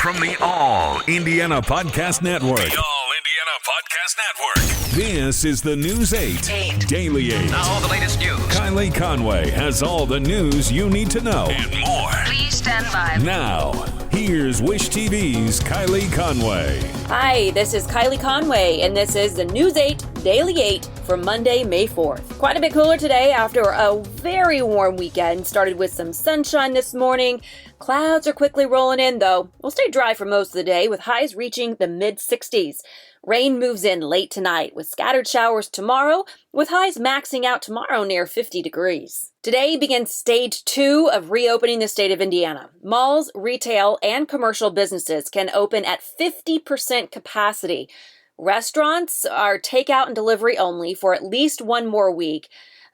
From the All Indiana Podcast Network. The All Indiana Podcast Network. This is the News 8 Daily 8. Now the latest news. Kylie Conway has all the news you need to know. And more. Please stand by. Now, here's Wish TV's Kylie Conway. Hi, this is Kylie Conway, and this is the News 8 Daily 8 for Monday, May 4th. Quite a bit cooler today after a very warm weekend. Started with some sunshine this morning. Clouds are quickly rolling in, though. We'll stay dry for most of the day, with highs reaching the mid-60s. Rain moves in late tonight, with scattered showers tomorrow, with highs maxing out tomorrow near 50 degrees. Today begins stage 2 of reopening the state of Indiana. Malls, retail, and commercial businesses can open at 50% capacity. Restaurants are takeout and delivery only for at least one more week.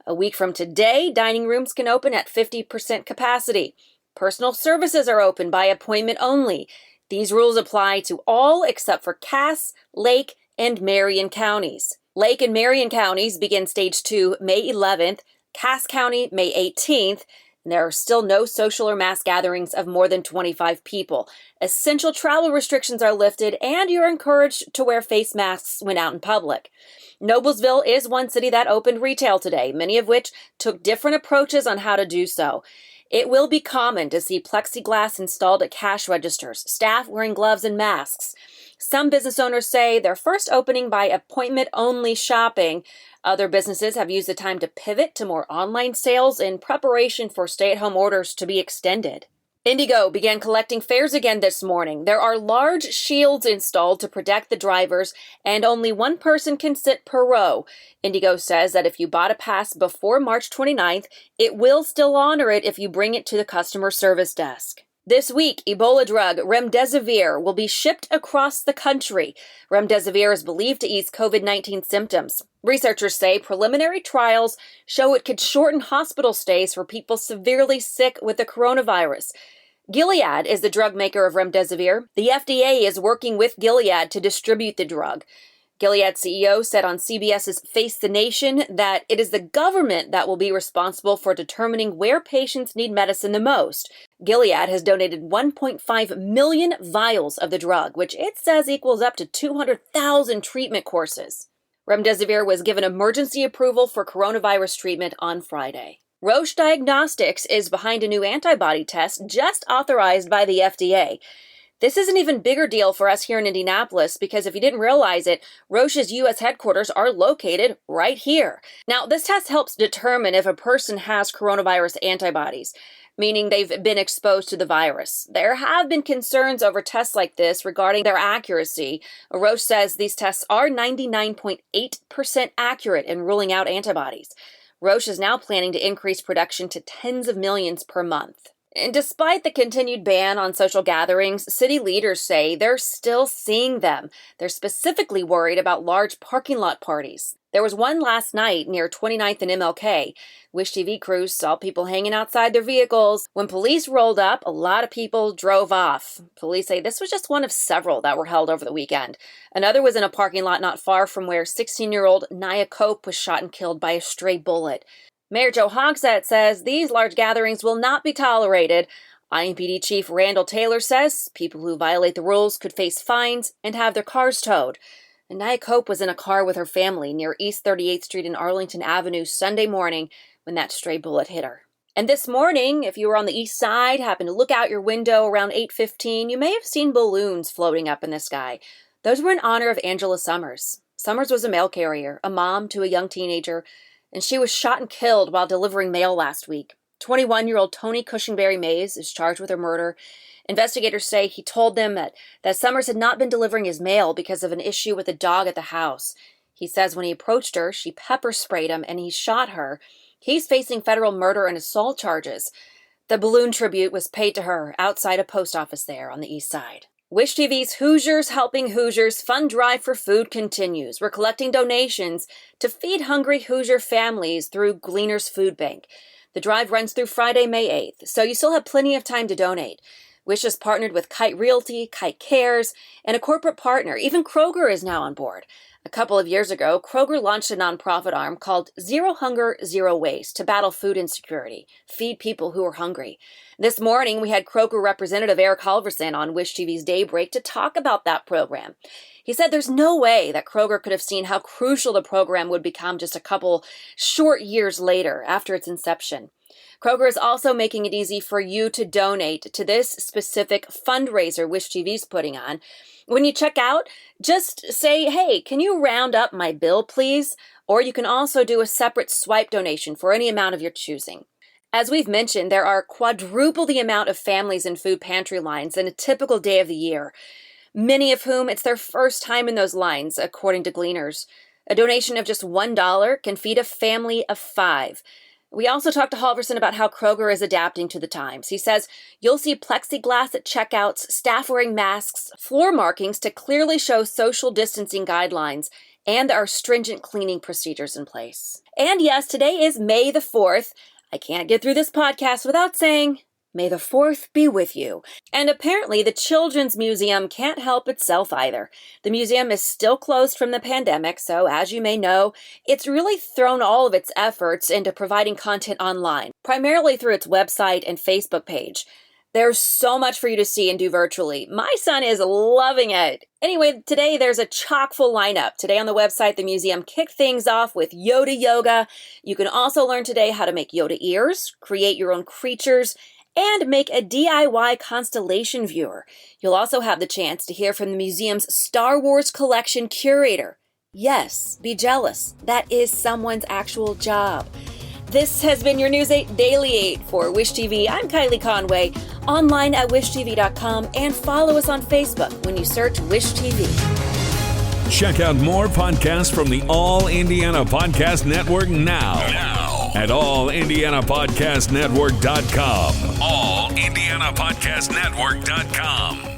A week from today, dining rooms can open at 50% capacity. Personal services are open by appointment only. These rules apply to all except for Cass, Lake, and Marion counties. Lake and Marion counties begin stage 2 May 11th, Cass County May 18th, and there are still no social or mass gatherings of more than 25 people. Essential travel restrictions are lifted, and you're encouraged to wear face masks when out in public. Noblesville is one city that opened retail today, many of which took different approaches on how to do so. It will be common to see plexiglass installed at cash registers, staff wearing gloves and masks. Some business owners say they're first opening by appointment-only shopping. Other businesses have used the time to pivot to more online sales in preparation for stay-at-home orders to be extended. Indigo began collecting fares again this morning. There are large shields installed to protect the drivers, and only one person can sit per row. Indigo says that if you bought a pass before March 29th, it will still honor it if you bring it to the customer service desk. This week, Ebola drug remdesivir will be shipped across the country. Remdesivir is believed to ease COVID-19 symptoms. Researchers say preliminary trials show it could shorten hospital stays for people severely sick with the coronavirus. Gilead is the drug maker of remdesivir. The FDA is working with Gilead to distribute the drug. Gilead CEO said on CBS's Face the Nation that it is the government that will be responsible for determining where patients need medicine the most. Gilead has donated 1.5 million vials of the drug, which it says equals up to 200,000 treatment courses. Remdesivir was given emergency approval for coronavirus treatment on Friday. Roche Diagnostics is behind a new antibody test just authorized by the FDA. This is an even bigger deal for us here in Indianapolis because if you didn't realize it, Roche's U.S. headquarters are located right here. Now, this test helps determine if a person has coronavirus antibodies, meaning they've been exposed to the virus. There have been concerns over tests like this regarding their accuracy. Roche says these tests are 99.8% accurate in ruling out antibodies. Roche is now planning to increase production to tens of millions per month. And despite the continued ban on social gatherings, city leaders say they're still seeing them. They're specifically worried about large parking lot parties. There was one last night near 29th and MLK. Wish TV crews saw people hanging outside their vehicles. When police rolled up, a lot of people drove off. Police say this was just one of several that were held over the weekend. Another was in a parking lot not far from where 16-year-old Nia Cope was shot and killed by a stray bullet. Mayor Joe Hogsett says these large gatherings will not be tolerated. IMPD Chief Randall Taylor says people who violate the rules could face fines and have their cars towed. And Nia Cope was in a car with her family near East 38th Street and Arlington Avenue Sunday morning when that stray bullet hit her. And this morning, if you were on the east side, happened to look out your window around 8:15, you may have seen balloons floating up in the sky. Those were in honor of Angela Summers. Summers was a mail carrier, a mom to a young teenager, and she was shot and killed while delivering mail last week. 21-year-old Tony Cushingberry Mays is charged with her murder. Investigators say he told them that Summers had not been delivering his mail because of an issue with a dog at the house. He says when he approached her, she pepper sprayed him and he shot her. He's facing federal murder and assault charges. The balloon tribute was paid to her outside a post office there on the east side. Wish TV's Hoosiers Helping Hoosiers fund drive for food continues. We're collecting donations to feed hungry Hoosier families through Gleaners Food Bank. The drive runs through Friday, May 8th, so you still have plenty of time to donate. Wish has partnered with Kite Realty, Kite Cares, and a corporate partner. Even Kroger is now on board. A couple of years ago, Kroger launched a nonprofit arm called Zero Hunger, Zero Waste to battle food insecurity, feed people who are hungry. This morning, we had Kroger representative Eric Halverson on Wish TV's Daybreak to talk about that program. He said there's no way that Kroger could have seen how crucial the program would become just a couple short years later after its inception. Kroger is also making it easy for you to donate to this specific fundraiser Wish TV's putting on. When you check out, just say, hey, can you round up my bill, please? Or you can also do a separate swipe donation for any amount of your choosing. As we've mentioned, there are quadruple the amount of families in food pantry lines in a typical day of the year, many of whom it's their first time in those lines, according to Gleaners. A donation of just $1 can feed a family of 5. We also talked to Halverson about how Kroger is adapting to the times. He says you'll see plexiglass at checkouts, staff wearing masks, floor markings to clearly show social distancing guidelines, and there are stringent cleaning procedures in place. And yes, today is May the 4th. I can't get through this podcast without saying, May the 4th be with you. And apparently the Children's Museum can't help itself either. The museum is still closed from the pandemic, so as you may know, it's really thrown all of its efforts into providing content online, primarily through its website and Facebook page. There's so much for you to see and do virtually. My son is loving it. Anyway, today there's a chock-full lineup. Today on the website, the museum kicked things off with Yoda Yoga. You can also learn today how to make Yoda ears, create your own creatures, and make a DIY constellation viewer. You'll also have the chance to hear from the museum's Star Wars collection curator. Yes, be jealous. That is someone's actual job. This has been your News 8 Daily 8 for Wish TV. I'm Kylie Conway, online at wishtv.com, and follow us on Facebook when you search Wish TV. Check out more podcasts from the All Indiana Podcast Network now at allindianapodcastnetwork.com. AllIndianaPodcastNetwork.com.